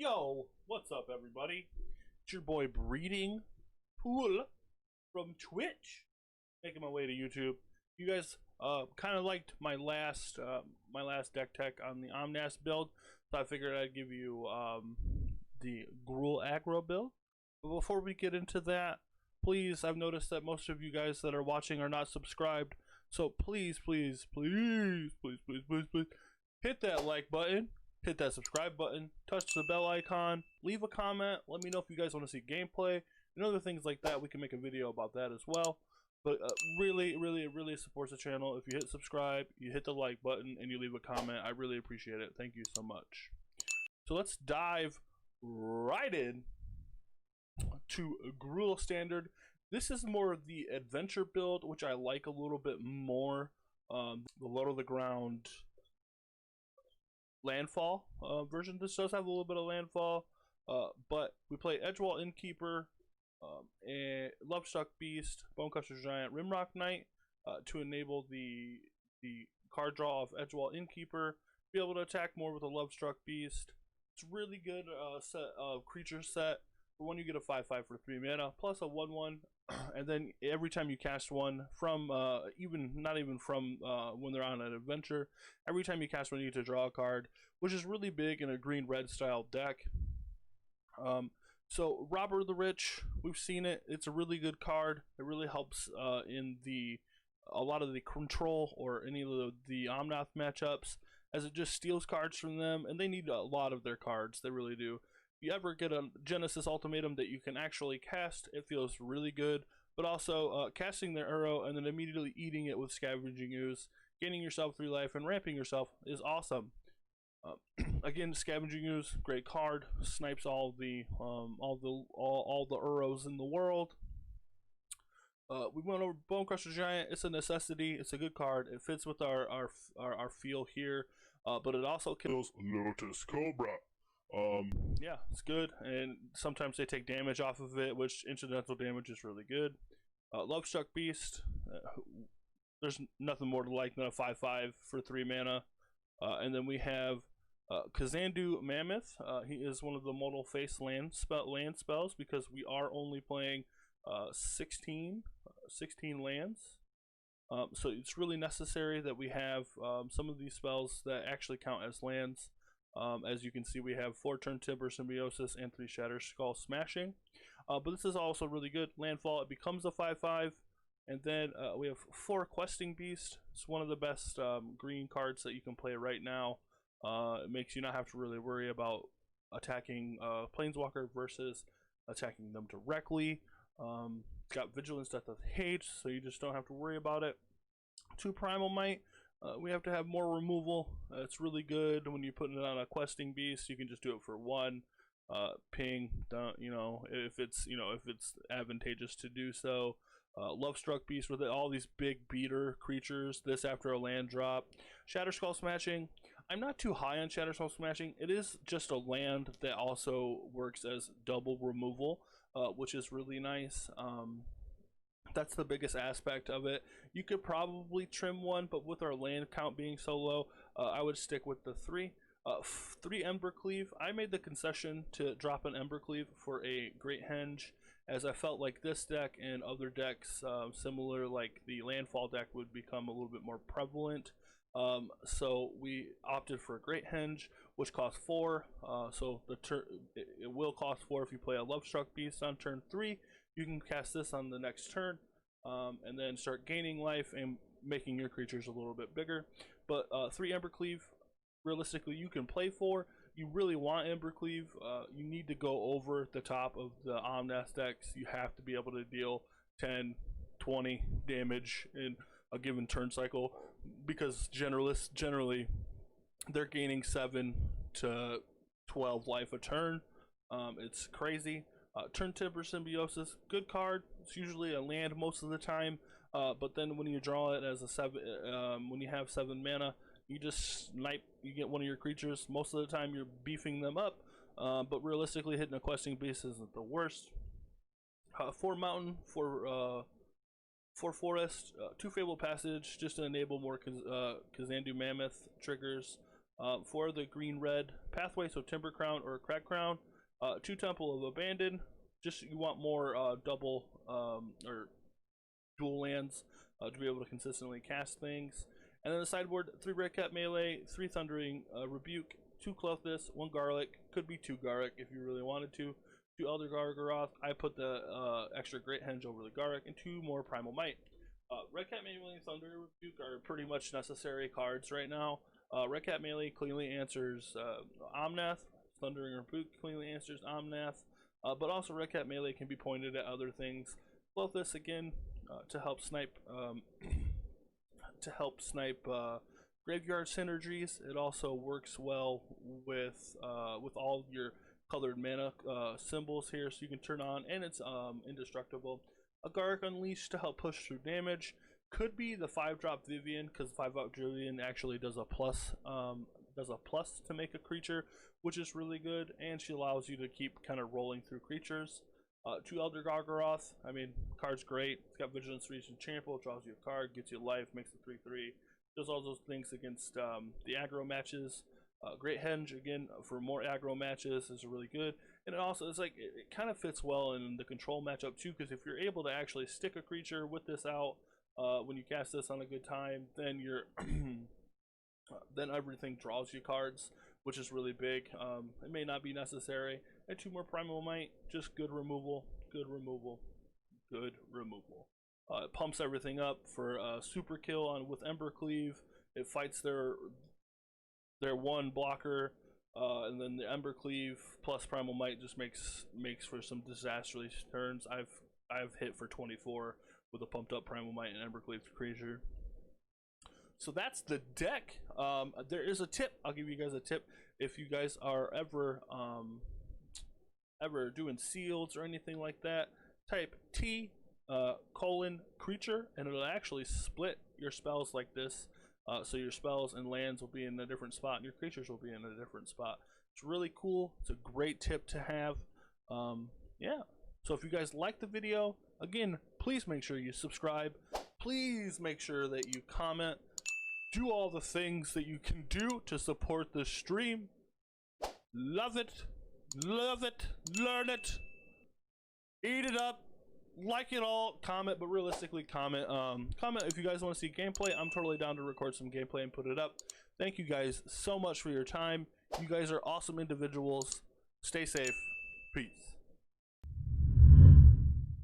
Yo, what's up, everybody? It's your boy Breeding Pool from Twitch, making my way to YouTube. You guys kind of liked my last deck tech on the Omnath build, so I figured I'd give you the GRuul aggro build. But before we get into that, please, I've noticed that most of you guys that are watching are not subscribed, so please hit that like button. Hit that subscribe button, touch the bell icon, leave a comment, let me know if you guys want to see gameplay and other things like that. We can make a video about that as well. But really supports the channel if you hit subscribe, you hit the like button, and you leave a comment. I really appreciate it. Thank you so much. So let's dive right in to GRuul standard. This is more of the adventure build, which I like a little bit more. The low to the ground landfall version. This does have a little bit of landfall, but we play Edgewall Innkeeper, and Lovestruck Beast, Bonecrusher Giant, Rimrock Knight to enable the card draw of Edgewall Innkeeper. Be able to attack more with a Lovestruck Beast. It's really good set of creature set. For one, you get a 5/5 for 3 mana plus a 1/1, and then every time you cast one from not even from when they're on an adventure, every time you cast one you get to draw a card, which is really big in a green-red style deck. So Robber the Rich, we've seen it. It's a really good card. It really helps in a lot of the control or any of the Omnath matchups, as it just steals cards from them, and they need a lot of their cards. They really do. If you ever get a Genesis Ultimatum that you can actually cast, it feels really good. But also casting their arrow and then immediately eating it with Scavenging Ooze, gaining yourself 3 life and ramping yourself is awesome. Again, Scavenging Ooze, great card, snipes all the arrows in the world. We went over Bonecrusher Giant. It's a necessity. It's a good card. It fits with our feel here, but it also kills Lotus Cobra. Yeah, it's good, and sometimes they take damage off of it, which incidental damage is really good. Lovestruck Beast, there's nothing more to like than a 5/5 for 3 mana. And then we have Kazandu Mammoth. He is one of the modal face land spells, because we are only playing 16 lands. So it's really necessary that we have some of these spells that actually count as lands. As you can see, we have 4 Turntimber Symbiosis and 3 Shatterskull Smashing. But this is also really good. Landfall, it becomes a 5/5. And then we have 4 Questing Beast. It's one of the best green cards that you can play right now. It makes you not have to really worry about attacking Planeswalker versus attacking them directly. It's got Vigilance, Death of Hate, so you just don't have to worry about it. 2 Primal Might. We have to have more removal. It's really good when you put it on a Questing Beast. You can just do it for 1. Ping, if it's advantageous to do so. Lovestruck Beast with all these big beater creatures. This after a land drop. Shatterskull Smashing. I'm not too high on Shatterskull Smashing. It is just a land that also works as double removal, which is really nice. That's the biggest aspect of it. You could probably trim 1, but with our land count being so low, I would stick with the 3. 3 Embercleave. I made the concession to drop an Embercleave for a Great Henge, as I felt like this deck and other decks similar, like the Landfall deck, would become a little bit more prevalent. So we opted for a Great Henge, which costs 4. So it will cost 4 if you play a Lovestruck Beast on turn 3. You can cast this on the next turn, and then start gaining life and making your creatures a little bit bigger. But 3 Embercleave, realistically, you can play 4. You really want Embercleave. You need to go over the top of the Omnath decks. You have to be able to deal 10, 20 damage in a given turn cycle, because generalists, generally, they're gaining 7 to 12 life a turn. It's crazy. Turntimber Symbiosis, good card. It's usually a land most of the time, but then when you draw it as a 7, when you have 7 mana, you just snipe, you get one of your creatures. Most of the time you're beefing them up, but realistically hitting a Questing Beast isn't the worst. 4 Mountain, 4 Forest, 2 Fabled Passage, just to enable more Kazandu Mammoth triggers. For the green-red pathway, so Timbercrown or Cragcrown, 2 Temple of Abandon. Just you want more double or dual lands to be able to consistently cast things. And then the sideboard, 3 Red Cap Melee, 3 Thundering Rebuke, 2 Clothless, 1 Garlic, could be 2 Garlic if you really wanted to, 2 Elder Gargaroth. I put the extra Great Henge over the Garlic, and 2 more Primal Might. Red Cap Melee and Thunder Rebuke are pretty much necessary cards right now. Red Cap Melee cleanly answers Omnath, Thundering Rebuke cleanly answers Omnath, but also Red Cap Melee can be pointed at other things. Clothless again to help snipe graveyard synergies. It also works well with all your colored mana symbols here, so you can turn on, and it's indestructible. A Garrick Unleashed to help push through damage. Could be the 5-drop Vivian, because 5-drop Vivian actually does a plus to make a creature, which is really good, and she allows you to keep kind of rolling through creatures. 2 Elder Gargaroth, I mean, card's great. It's got Vigilance, Region, Trample, draws you a card, gets you life, makes it 3/3. Does all those things against the aggro matches. Great Henge, again, for more aggro matches is really good. And it also, it's like, it kind of fits well in the control matchup too, because if you're able to actually stick a creature with this out when you cast this on a good time, then you're then everything draws you cards, which is really big. It may not be necessary. And 2 more Primal Might, just good removal, good removal, good removal. It pumps everything up for super kill on with Embercleave. It fights their 1 blocker, and then the Embercleave plus Primal Might just makes for some disastrous turns. I've hit for 24 with a pumped up Primal Might and Embercleave creature. So that's the deck. There is a tip. I'll give you guys a tip. If you guys are ever doing seals or anything like that, type T :creature, and it'll actually split your spells like this. So your spells and lands will be in a different spot, and your creatures will be in a different spot. It's really cool. It's a great tip to have. Yeah. So if you guys like the video, again, please make sure you subscribe. Please make sure that you comment. Do all the things that you can do to support the stream. Love it, learn it, eat it up, like it all, comment, but realistically comment. Comment if you guys want to see gameplay. I'm totally down to record some gameplay and put it up. Thank you guys so much for your time. You guys are awesome individuals. Stay safe. Peace.